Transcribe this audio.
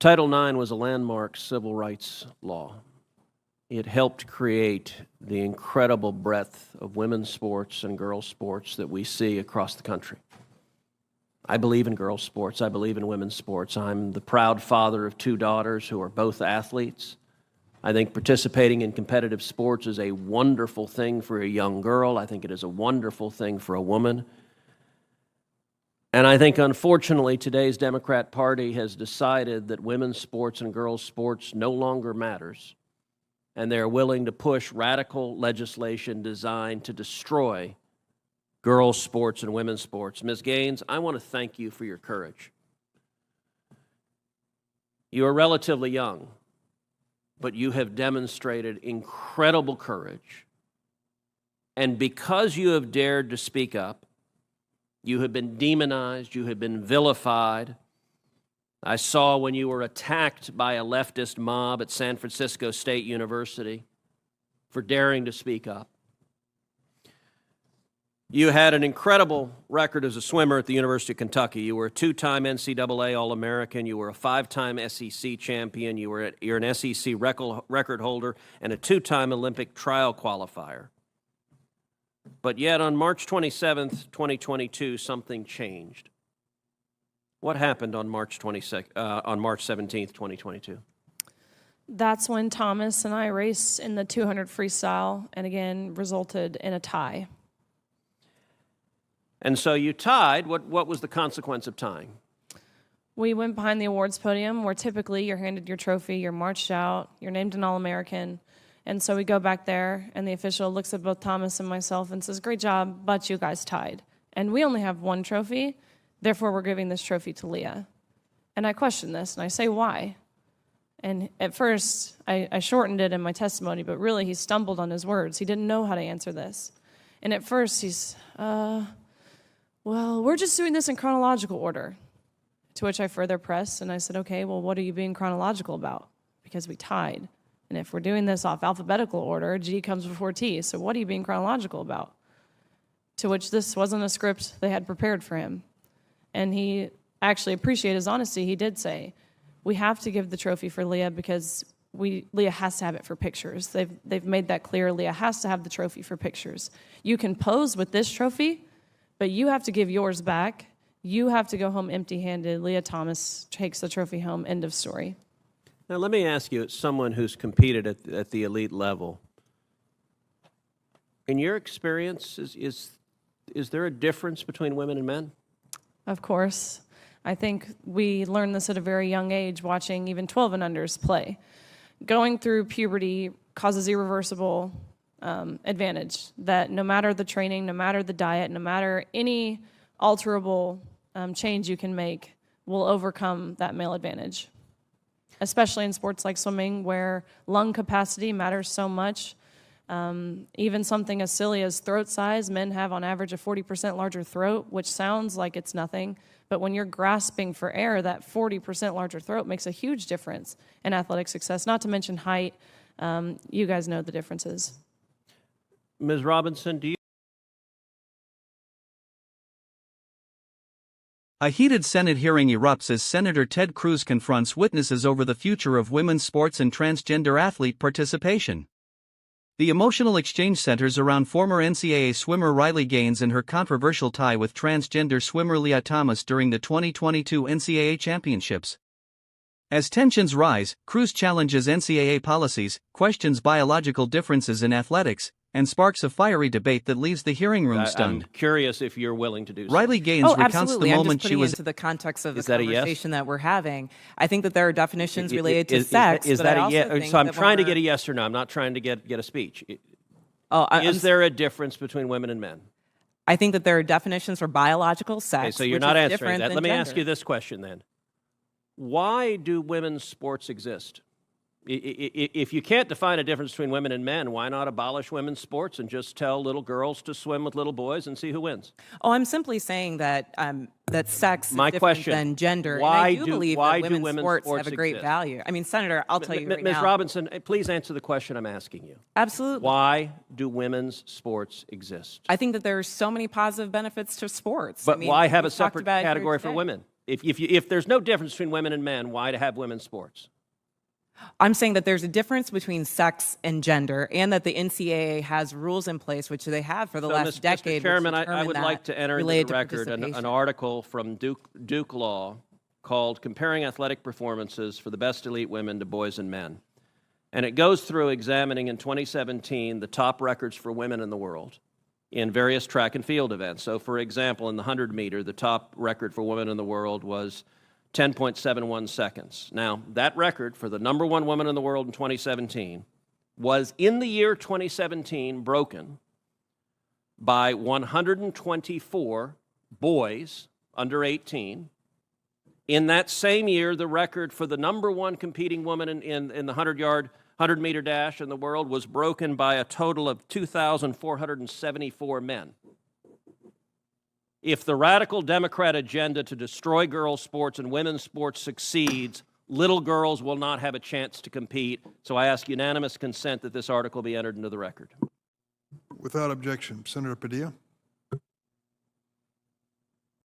Title IX was a landmark civil rights law. It helped create the incredible breadth of women's sports and girls' sports that we see across the country. I believe in girls' sports. I believe in women's sports. I'm the proud father of 2 daughters who are both athletes. I think participating in competitive sports is a wonderful thing for a young girl. I think it is a wonderful thing for a woman. And I think, unfortunately, today's Democrat Party has decided that women's sports and girls' sports no longer matters, and they're willing to push radical legislation designed to destroy girls' sports and women's sports. Ms. Gaines, I want to thank you for your courage. You are relatively young, but you have demonstrated incredible courage. And because you have dared to speak up, you have been demonized, you have been vilified. I saw when you were attacked by a leftist mob at San Francisco State University for daring to speak up. You had an incredible record as a swimmer at the University of Kentucky. You were a 2-time NCAA All-American. You were a 5-time SEC champion. You're an SEC record holder and a 2-time Olympic trial qualifier. But yet on March 27th, 2022, something changed. What happened on March 17th, 2022? That's when Thomas and I raced in the 200 freestyle and again resulted in a tie. And so you tied. What was the consequence of tying? We went behind the awards podium where typically you're handed your trophy, you're marched out, you're named an All-American. And so we go back there, and the official looks at both Thomas and myself and says, "Great job, but you guys tied. And we only have 1 trophy, therefore we're giving this trophy to Leah." And I question this, and I say, why? And at first, I shortened it in my testimony, but really he stumbled on his words. He didn't know how to answer this. And at first he's, well, we're just doing this in chronological order. To which I further pressed, and I said, okay, well, what are you being chronological about? Because we tied. And if we're doing this off alphabetical order, G comes before T. So what are you being chronological about? To which this wasn't a script they had prepared for him. And he actually appreciated his honesty. He did say, we have to give the trophy for Leah because Leah has to have it for pictures. They've made that clear. Leah has to have the trophy for pictures. You can pose with this trophy, but you have to give yours back. You have to go home empty-handed. Leah Thomas takes the trophy home. End of story. Now, let me ask you, as someone who's competed at the elite level, in your experience, is there a difference between women and men? Of course. I think we learned this at a very young age, watching even 12 and unders play. Going through puberty causes irreversible advantage, that no matter the training, no matter the diet, no matter any alterable change you can make, will overcome that male advantage. Especially in sports like swimming, where lung capacity matters so much. Even something as silly as throat size, men have on average a 40% larger throat, which sounds like it's nothing, but when you're grasping for air, that 40% larger throat makes a huge difference in athletic success, not to mention height. You guys know the differences. Ms. Robinson, do you? A heated Senate hearing erupts as Senator Ted Cruz confronts witnesses over the future of women's sports and transgender athlete participation. The emotional exchange centers around former NCAA swimmer Riley Gaines and her controversial tie with transgender swimmer Leah Thomas during the 2022 NCAA championships. As tensions rise, Cruz challenges NCAA policies, questions biological differences in athletics, and sparks a fiery debate that leaves the hearing room stunned. I'm curious if you're willing to do so. Riley Gaines recounts the moment she was into the context of the Is that a yes? conversation that we're having. I think that there are definitions related to sex. Is but that I a also yes? think So I'm that trying to when get a yes or no. I'm not trying to get a speech. I'm Is there a difference between women and men? I think that there are definitions for biological sex. Okay, so you're which not is answering different that. than Let me gender. ask you this question then. Why do women's sports exist? If you can't define a difference between women and men, why not abolish women's sports and just tell little girls to swim with little boys and see who wins? Oh, I'm simply saying that that sex is My different question, than gender. why and I do believe why that do women's women's sports have a great exist? value. I mean, Senator, I'll tell you right Ms. now. Robinson, please answer the question I'm asking you. Absolutely. Why do women's sports exist? I think that there are so many positive benefits to sports. But I mean, why have a we've talked separate about it here category for today. women? If there's no difference between women and men, why to have women's sports? I'm saying that there's a difference between sex and gender, and that the NCAA has rules in place, which they have for the last decade. Mr. Chairman, which I would determine like to enter into related the to record an participation. article from Duke Law called Comparing Athletic Performances for the Best Elite Women to Boys and Men. And it goes through examining in 2017 the top records for women in the world in various track and field events. So, for example, in the 100-meter, the top record for women in the world was 10.71 seconds. Now, that record for the number one woman in the world in 2017 was, in the year 2017, broken by 124 boys under 18. In that same year, the record for the number one competing woman in the 100-meter dash in the world was broken by a total of 2,474 men. If the radical Democrat agenda to destroy girls' sports and women's sports succeeds, little girls will not have a chance to compete. So I ask unanimous consent that this article be entered into the record. Without objection. Senator Padilla.